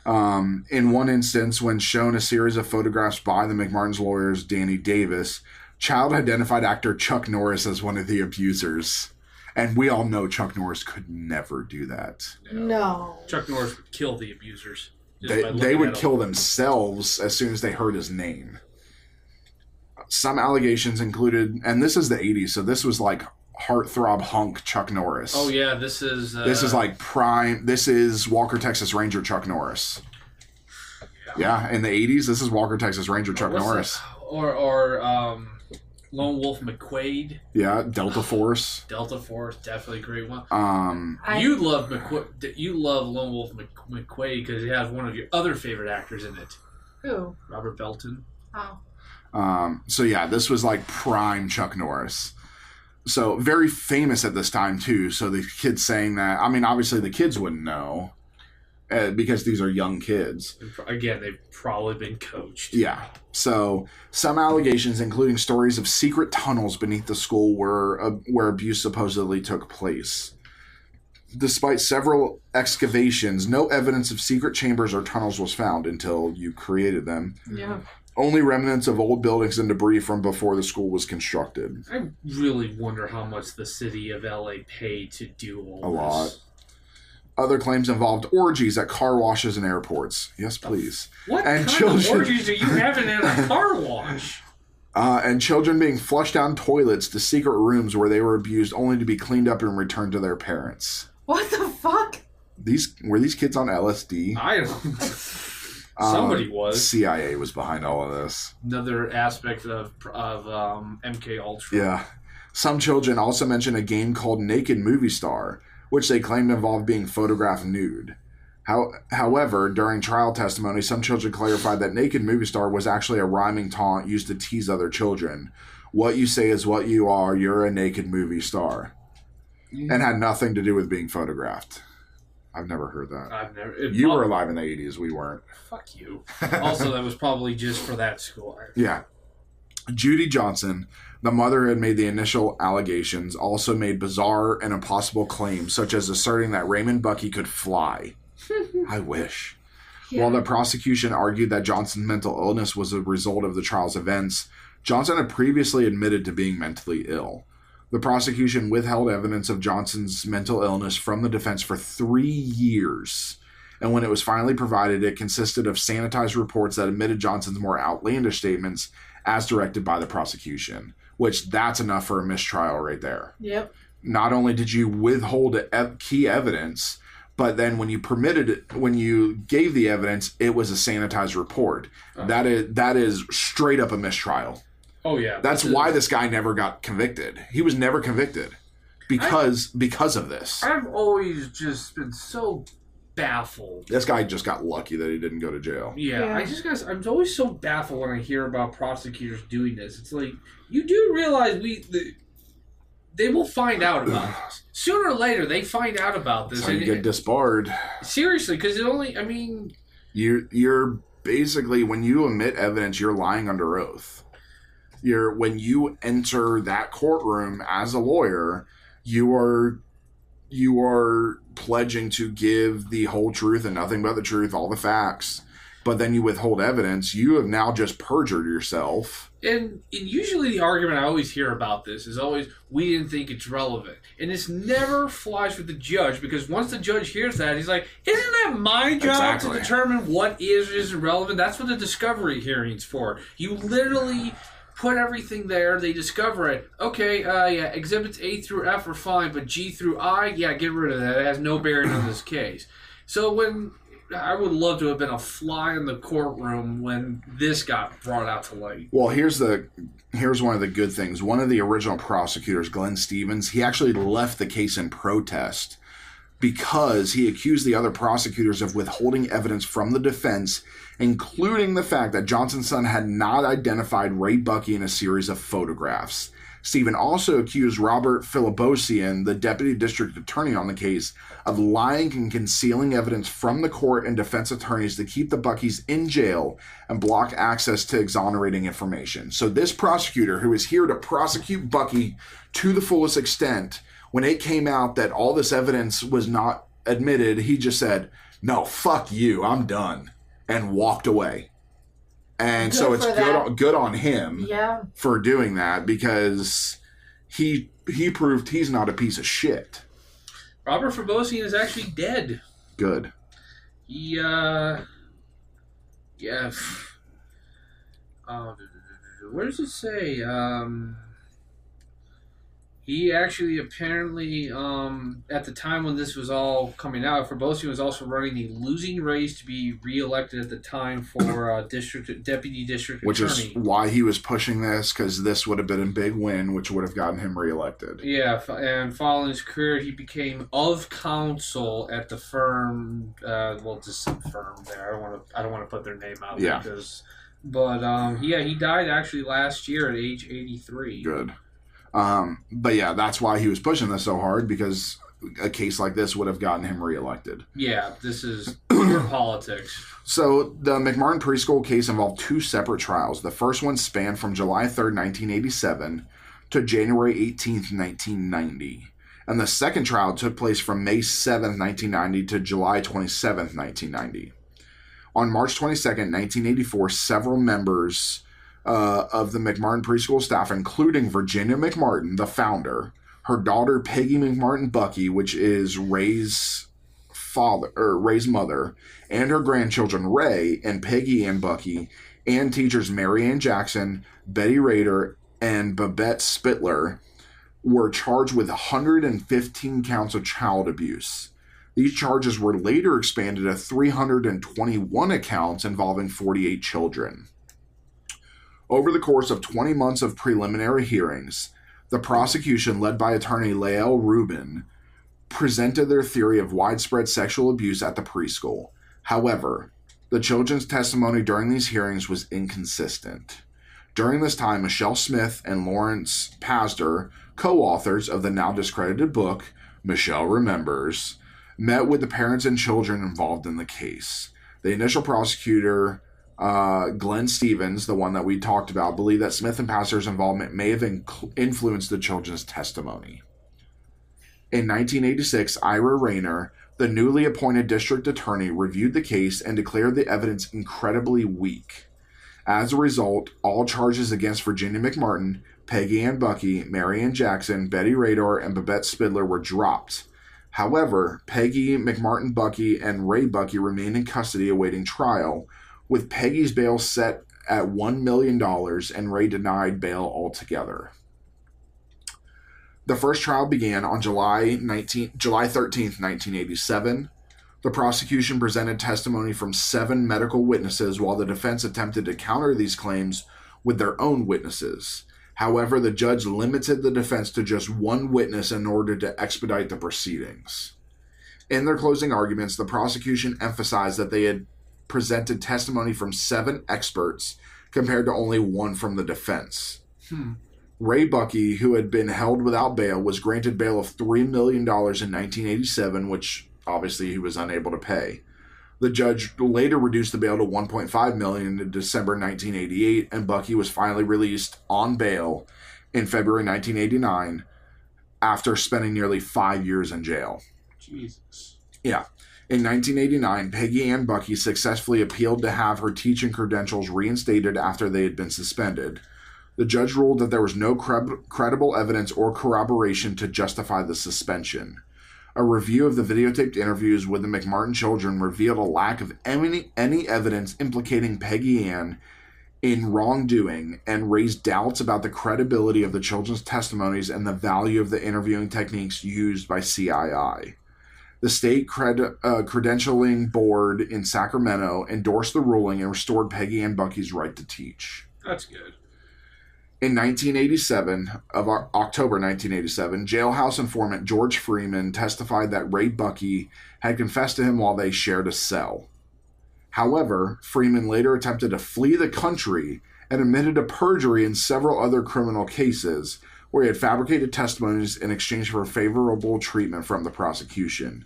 In one instance, when shown a series of photographs by the McMartin's lawyers, Danny Davis, child-identified actor Chuck Norris as one of the abusers. And we all know Chuck Norris could never do that. No. Chuck Norris would kill the abusers. They would kill themselves as soon as they heard his name. Some allegations included, and this is the 80s, so this was like heartthrob hunk Chuck Norris. Oh yeah, this is like prime. This is Walker, Texas Ranger Chuck Norris. Yeah, in the 80s, this is Walker, Texas Ranger Chuck Norris. Lone Wolf McQuaid. Yeah, Delta Force. Delta Force, definitely a great one. You love Lone Wolf McQuaid because he has one of your other favorite actors in it. Who? Robert Belton. Oh. So yeah, this was like prime Chuck Norris. So very famous at this time too. So the kids saying that, I mean, obviously the kids wouldn't know because these are young kids. Again, they've probably been coached. Yeah. So some allegations, including stories of secret tunnels beneath the school where abuse supposedly took place. Despite several excavations, no evidence of secret chambers or tunnels was found until you created them. Yeah. Only remnants of old buildings and debris from before the school was constructed. I really wonder how much the city of LA paid to do all this. A lot. Other claims involved orgies at car washes and airports. Yes, please. What and kind of orgies are you having at a car wash? And children being flushed down toilets to secret rooms where they were abused only to be cleaned up and returned to their parents. What the fuck? Were these kids on LSD? I don't. Somebody was. CIA was behind all of this. Another aspect of MK Ultra. Yeah. Some children also mentioned a game called Naked Movie Star, which they claimed involved being photographed nude. However, during trial testimony, some children clarified that Naked Movie Star was actually a rhyming taunt used to tease other children. What you say is what you are. You're a naked movie star. And had nothing to do with being photographed. I've never heard that. You were alive in the 80s. We weren't. Fuck you. Also, that was probably just for that school. Yeah. Judy Johnson, the mother who had made the initial allegations, also made bizarre and impossible claims, such as asserting that Raymond Bucky could fly. I wish. Yeah. While the prosecution argued that Johnson's mental illness was a result of the trial's events, Johnson had previously admitted to being mentally ill. The prosecution withheld evidence of Johnson's mental illness from the defense for 3 years. And when it was finally provided, it consisted of sanitized reports that admitted Johnson's more outlandish statements as directed by the prosecution. Which, that's enough for a mistrial right there. Yep. Not only did you withhold key evidence, but then when you permitted it, when you gave the evidence, it was a sanitized report. That is straight up a mistrial. Oh, yeah. That's why this guy never got convicted. He was never convicted because of this. I've always just been so baffled. This guy just got lucky that he didn't go to jail. Yeah. I'm always so baffled when I hear about prosecutors doing this. It's like, you do realize they will find out about this. Sooner or later, they find out about this. That's how you get disbarred. Seriously, because You're basically, when you omit evidence, you're lying under oath. When you enter that courtroom as a lawyer, you are pledging to give the whole truth and nothing but the truth, all the facts. But then you withhold evidence. You have now just perjured yourself. And usually the argument I always hear about this is always, we didn't think it's relevant. And this never flies with the judge, because once the judge hears that, he's like, isn't that my job to determine what is or isn't relevant? That's what the discovery hearing's for. You literally put everything there, they discover it. Okay, yeah, exhibits A through F are fine, but G through I, yeah, get rid of that. It has no bearing on this case. So I would love to have been a fly in the courtroom when this got brought out to light. Well, here's one of the good things. One of the original prosecutors, Glenn Stevens, he actually left the case in protest because he accused the other prosecutors of withholding evidence from the defense, including the fact that Johnson's son had not identified Ray Bucky in a series of photographs. Stephen also accused Robert Philibosian, the deputy district attorney on the case, of lying and concealing evidence from the court and defense attorneys to keep the Buckys in jail and block access to exonerating information. So this prosecutor, who is here to prosecute Bucky to the fullest extent, when it came out that all this evidence was not admitted, he just said, no, fuck you, I'm done, and walked away. And so it's good on him for doing that, because he proved he's not a piece of shit. Robert Philibosian is actually dead. Good. He, where does it say? He actually apparently, at the time when this was all coming out, Frobossi was also running a losing race to be reelected at the time for deputy district which attorney. is why he was pushing this, because this would have been a big win, which would have gotten him reelected. Yeah, and following his career, he became of counsel at the firm. Just some firm there. I don't want to put their name out. Yeah. He died actually last year at age 83. Good. But yeah, that's why he was pushing this so hard, because a case like this would have gotten him reelected. Yeah, this is pure politics. So the McMartin preschool case involved two separate trials. The first one spanned from July 3rd, 1987 to January 18th, 1990. And the second trial took place from May 7th, 1990 to July 27th, 1990. On March 22nd, 1984, several members of the McMartin preschool staff, including Virginia McMartin, the founder, her daughter Peggy McMartin Bucky, which is Ray's mother, and her grandchildren Ray and Peggy Ann Bucky, and teachers Mary Ann Jackson, Betty Rader, and Babette Spittler, were charged with 115 counts of child abuse. These charges were later expanded to 321 accounts involving 48 children. Over the course of 20 months of preliminary hearings, the prosecution, led by attorney Lael Rubin, presented their theory of widespread sexual abuse at the preschool. However, the children's testimony during these hearings was inconsistent. During this time, Michelle Smith and Lawrence Pastor, co-authors of the now discredited book, Michelle Remembers, met with the parents and children involved in the case. The initial prosecutor, Glenn Stevens, the one that we talked about, believed that Smith and Pastor's involvement may have influenced the children's testimony. In 1986, Ira Rayner, the newly appointed district attorney, reviewed the case and declared the evidence incredibly weak. As a result, all charges against Virginia McMartin, Peggy Ann Bucky, Mary Ann Jackson, Betty Rader, and Babette Spittler were dropped. However, Peggy McMartin Bucky and Ray Bucky remained in custody awaiting trial, with Peggy's bail set at $1 million and Ray denied bail altogether. The first trial began on July 13th, 1987. The prosecution presented testimony from 7 medical witnesses, while the defense attempted to counter these claims with their own witnesses. However, the judge limited the defense to just one witness in order to expedite the proceedings. In their closing arguments, the prosecution emphasized that they had presented testimony from 7 experts compared to only 1 from the defense. Ray Bucky, who had been held without bail, was granted bail of $3 million in 1987, which obviously he was unable to pay. The judge later reduced the bail to $1.5 million in December 1988, and Bucky was finally released on bail in February 1989 after spending nearly 5 years in jail. Jesus. Yeah. In 1989, Peggy Ann Bucky successfully appealed to have her teaching credentials reinstated after they had been suspended. The judge ruled that there was no credible evidence or corroboration to justify the suspension. A review of the videotaped interviews with the McMartin children revealed a lack of any evidence implicating Peggy Ann in wrongdoing and raised doubts about the credibility of the children's testimonies and the value of the interviewing techniques used by CII. The state credentialing board in Sacramento endorsed the ruling and restored Peggy Ann Bucky's right to teach. That's good. In October 1987, jailhouse informant George Freeman testified that Ray Bucky had confessed to him while they shared a cell. However, Freeman later attempted to flee the country and admitted to perjury in several other criminal cases where he had fabricated testimonies in exchange for favorable treatment from the prosecution.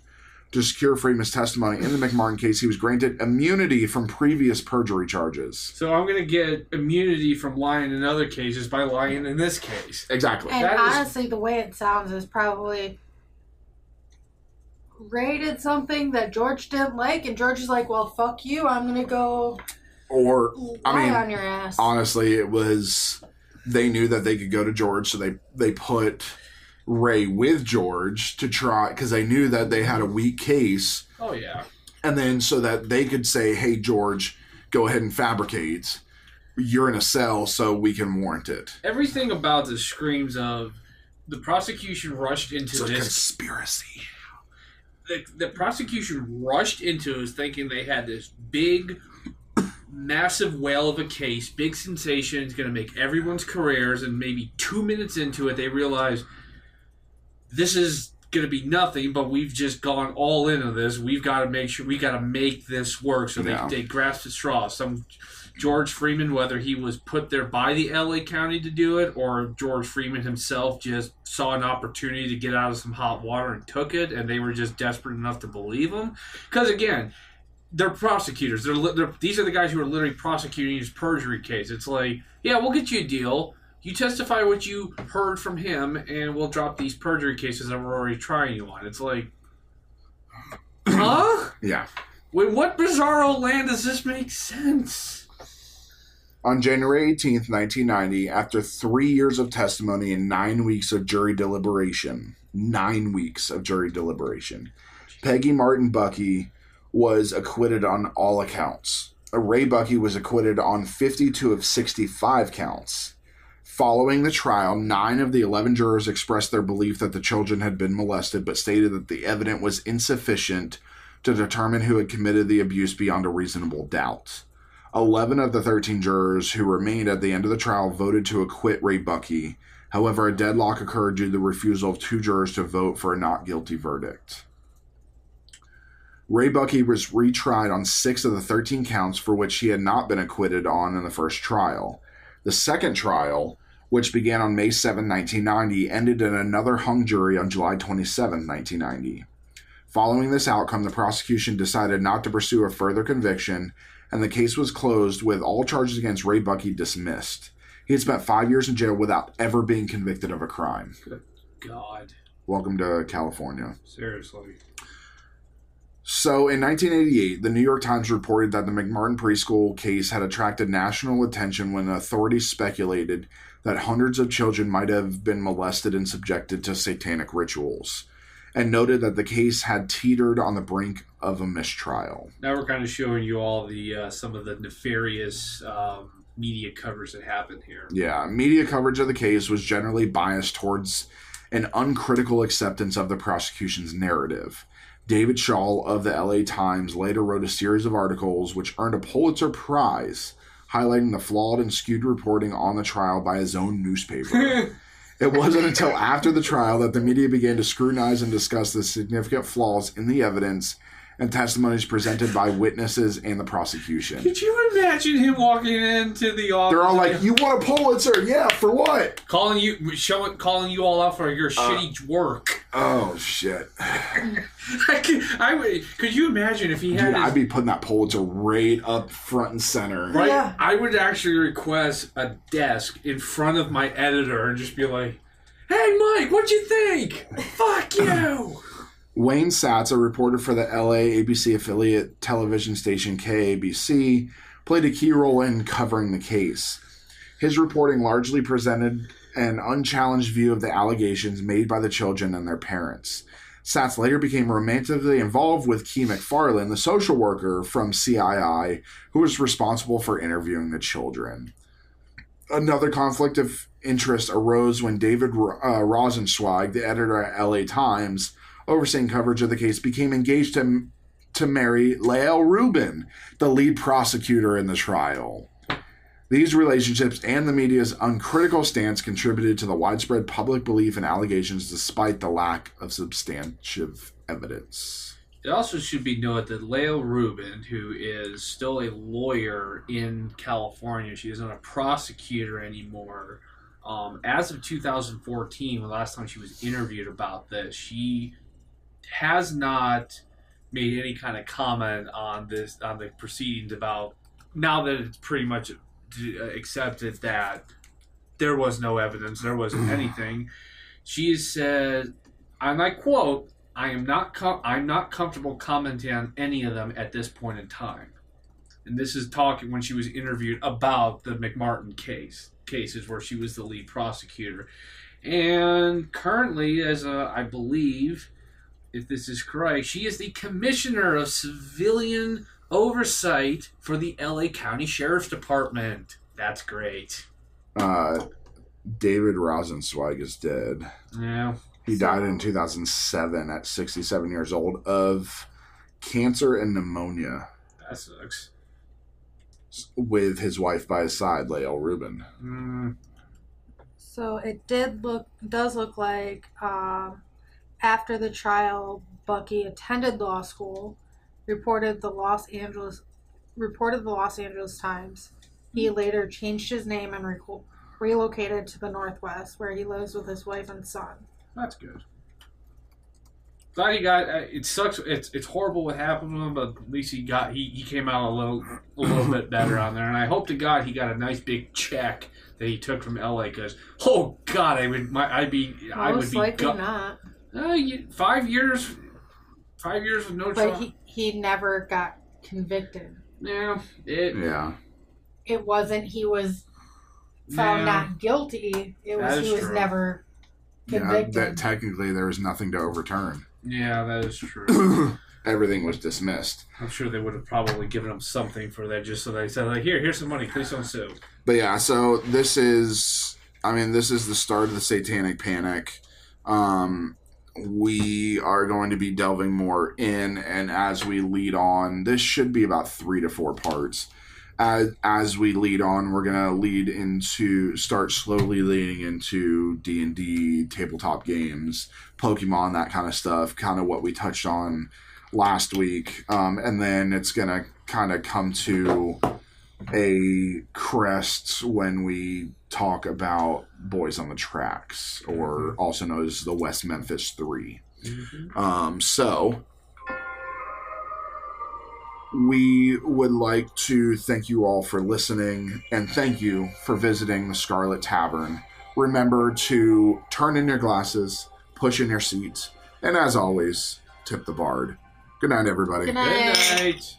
To secure Freeman's testimony in the McMartin case, he was granted immunity from previous perjury charges. So I'm going to get immunity from lying in other cases by lying in this case. Exactly. And honestly, the way it sounds is probably Ray did something that George didn't like, and George is like, well, fuck you, I'm going to go lie on your ass. Honestly, it was... They knew that they could go to George, so they put Ray with George to try, because they knew that they had a weak case. Oh, yeah. And then so that they could say, hey, George, go ahead and fabricate. You're in a cell, so we can warrant it. Everything about this screams of the prosecution rushed into It's a this conspiracy. The prosecution rushed into it thinking they had this big, massive whale of a case, big sensation, it's going to make everyone's careers, and maybe 2 minutes into it, they realized this is going to be nothing, but we've just gone all into this. We've got to make sure, we got to make this work. So they grasped at straws. Some George Freeman, whether he was put there by the LA County to do it, or George Freeman himself just saw an opportunity to get out of some hot water and took it, and they were just desperate enough to believe him. Because again, they're prosecutors. These are the guys who are literally prosecuting his perjury case. It's like, yeah, we'll get you a deal. You testify what you heard from him, and we'll drop these perjury cases that we're already trying you on. It's like, huh? Yeah. Wait, what bizarro land does this make sense? On January 18th, 1990, after 3 years of testimony and 9 weeks of jury deliberation, Peggy Martin Bucky was acquitted on all accounts. Ray Bucky was acquitted on 52 of 65 counts. Following the trial, 9 of the 11 jurors expressed their belief that the children had been molested, but stated that the evidence was insufficient to determine who had committed the abuse beyond a reasonable doubt. 11 of the 13 jurors who remained at the end of the trial voted to acquit Ray Bucky. However, a deadlock occurred due to the refusal of 2 jurors to vote for a not guilty verdict. Ray Bucky was retried on 6 of the 13 counts for which he had not been acquitted on in the first trial. The second trial, which began on May 7, 1990, ended in another hung jury on July 27, 1990. Following this outcome, the prosecution decided not to pursue a further conviction, and the case was closed with all charges against Ray Bucky dismissed. He had spent 5 years in jail without ever being convicted of a crime. Good God. Welcome to California. Seriously. So, in 1988, the New York Times reported that the McMartin preschool case had attracted national attention when authorities speculated that hundreds of children might have been molested and subjected to satanic rituals, and noted that the case had teetered on the brink of a mistrial. Now we're kind of showing you all the some of the nefarious media coverage that happened here. Yeah, media coverage of the case was generally biased towards an uncritical acceptance of the prosecution's narrative. David Shaw of the LA Times later wrote a series of articles which earned a Pulitzer Prize, highlighting the flawed and skewed reporting on the trial by his own newspaper. It wasn't until after the trial that the media began to scrutinize and discuss the significant flaws in the evidence and testimonies presented by witnesses and the prosecution. Could you imagine him walking into the office? They're all like, "You want a Pulitzer? Yeah, for what?" Calling you all out for your shitty work. Oh, shit. Could you imagine if he had... Dude, I'd be putting that Pulitzer right up front and center. Right? Yeah. I would actually request a desk in front of my editor and just be like, "Hey, Mike, what'd you think? Fuck you!" Wayne Satz, a reporter for the LA ABC affiliate television station KABC, played a key role in covering the case. His reporting largely presented an unchallenged view of the allegations made by the children and their parents. Satz later became romantically involved with Key McFarland, the social worker from CII, who was responsible for interviewing the children. Another conflict of interest arose when David Rosenzweig, the editor at LA Times, overseeing coverage of the case, became engaged to marry Lael Rubin, the lead prosecutor in the trial. These relationships and the media's uncritical stance contributed to the widespread public belief in allegations despite the lack of substantive evidence. It also should be noted that Lael Rubin, who is still a lawyer in California, she isn't a prosecutor anymore. As of 2014, the last time she was interviewed about this, she has not made any kind of comment on the proceedings about, now that it's pretty much accepted that there was no evidence, there wasn't anything. She said, and I quote, I'm not comfortable commenting on any of them at this point in time." And this is talking when she was interviewed about the McMartin cases where she was the lead prosecutor. And currently, I believe, if this is correct, she is the commissioner of civilian oversight for the LA County Sheriff's Department. That's great. David Rosenzweig is dead. Yeah. He died in 2007 at 67 years old of cancer and pneumonia. That sucks. With his wife by his side, Lael Rubin. So it does look like after the trial, Bucky attended law school, reported the Los Angeles Times. He later changed his name and relocated to the Northwest, where he lives with his wife and son. That's good. Glad he got. It sucks. It's horrible what happened to him, but at least he came out a little bit better on there. And I hope to God he got a nice big check that he took from LA. Because God, I would be likely not. 5 years. 5 years with no trial. But he never got convicted. Yeah. It wasn't he was found not guilty. It was he was true. Never convicted. Yeah, that technically there was nothing to overturn. Yeah, that is true. Everything was dismissed. I'm sure they would have probably given him something for that, just so they said, like, here's some money, please don't sue. But yeah, so this is the start of the Satanic Panic. We are going to be delving more in, and as we lead on, this should be about 3 to 4 parts. As we lead on, we're going to start slowly leading into D&D, tabletop games, Pokemon, that kind of stuff, kind of what we touched on last week. And then it's going to kind of come to a crest when we talk about Boys on the Tracks, or also known as the West Memphis 3. Mm-hmm. So we would like to thank you all for listening, and thank you for visiting the Scarlet Tavern. Remember to turn in your glasses, push in your seats, and as always, tip the bard. Good night, everybody. Good night. Good night.